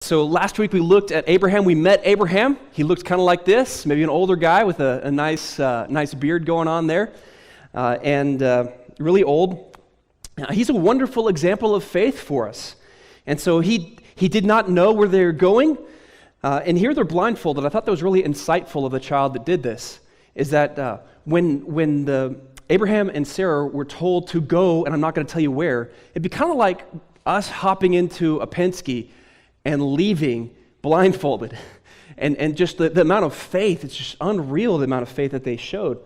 So last week we looked at Abraham. We met Abraham. He looked kind of like this, maybe an older guy with a nice beard going on there, and really old. He's a wonderful example of faith for us. And so he did not know where they were going, and here they're blindfolded. I thought that was really insightful of the child that did this, is that when Abraham and Sarah were told to go, and I'm not going to tell you where, it'd be kind of like us hopping into a Penske and leaving blindfolded. And just the amount of faith, it's just unreal the amount of faith that they showed.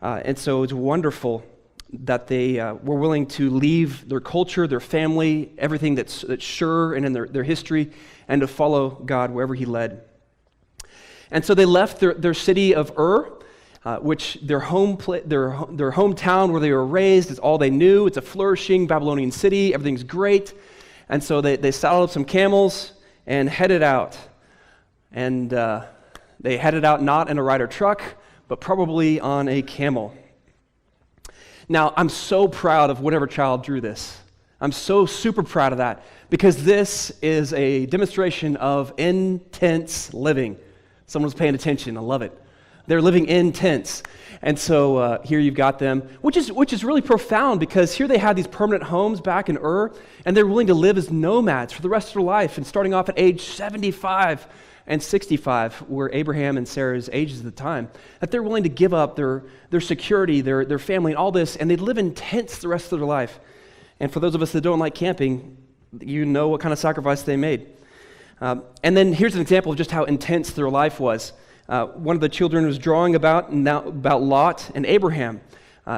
And so it's wonderful that they were willing to leave their culture, their family, everything that's sure and in their history, and to follow God wherever He led. And so they left their city of Ur, which their hometown where they were raised is all they knew. It's a flourishing Babylonian city. Everything's great. And so they saddled up some camels and headed out. And they headed out not in a Ryder truck, but probably on a camel. Now, I'm so proud of whatever child drew this. I'm so super proud of that, because this is a demonstration of intense living. Someone's paying attention. I love it. They're living in tents. And so here you've got them, which is really profound, because here they had these permanent homes back in Ur, and they're willing to live as nomads for the rest of their life. And starting off at age 75 and 65, were Abraham and Sarah's ages at the time, that they're willing to give up their security, their family, and all this, and they live in tents the rest of their life. And for those of us that don't like camping, you know what kind of sacrifice they made. And then here's an example of just how intense their life was. One of the children was drawing about Lot and Abraham.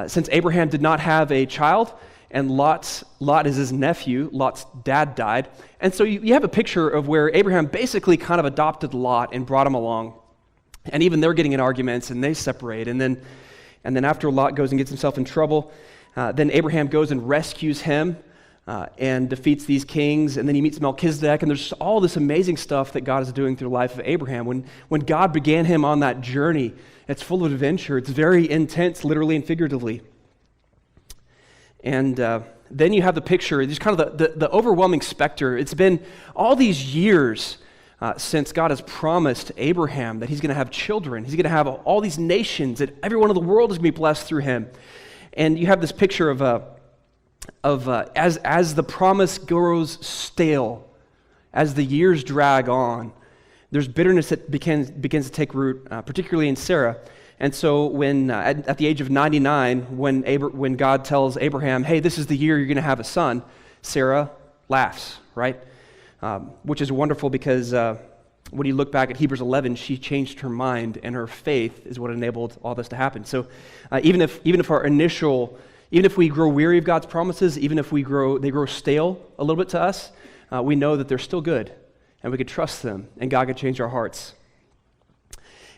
Since Abraham did not have a child, and Lot is his nephew, Lot's dad died. And so you have a picture of where Abraham basically kind of adopted Lot and brought him along. And even they're getting in arguments, and they separate. And then after Lot goes and gets himself in trouble, then Abraham goes and rescues him and defeats these kings, and then he meets Melchizedek, and there's all this amazing stuff that God is doing through the life of Abraham. When God began him on that journey, it's full of adventure. It's very intense, literally and figuratively. And then you have the picture, just kind of the overwhelming specter. It's been all these years since God has promised Abraham that he's going to have children. He's going to have all these nations, that everyone in the world is going to be blessed through him. And you have this picture as the promise grows stale, as the years drag on, there's bitterness that begins to take root, particularly in Sarah. And so when at the age of 99, when God tells Abraham, hey, this is the year you're going to have a son, Sarah laughs, right? Which is wonderful, because when you look back at Hebrews 11, she changed her mind, and her faith is what enabled all this to happen. So even if we grow weary of God's promises, even if they grow stale a little bit to us, we know that they're still good, and we can trust them, and God can change our hearts.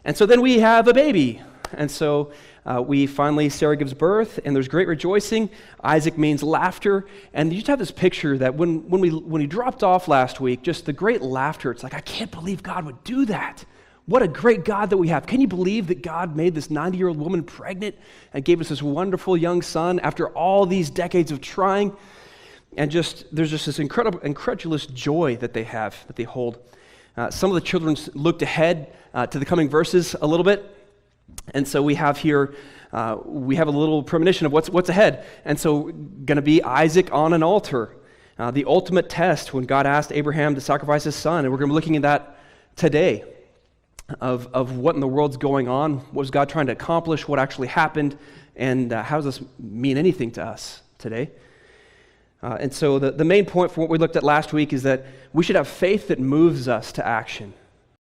And so then we have a baby. And so Sarah gives birth, and there's great rejoicing. Isaac means laughter. And you just have this picture that when we dropped off last week, just the great laughter. It's like, I can't believe God would do that. What a great God that we have. Can you believe that God made this 90-year-old woman pregnant and gave us this wonderful young son after all these decades of trying? And there's just this incredible, incredulous joy that they have, that they hold. Some of the children looked ahead to the coming verses a little bit. And so we have here, we have a little premonition of what's ahead. And so going to be Isaac on an altar, the ultimate test when God asked Abraham to sacrifice his son. And we're going to be looking at that today. Of what in the world's going on, what was God trying to accomplish, what actually happened, and how does this mean anything to us today? And so the main point for what we looked at last week is that we should have faith that moves us to action.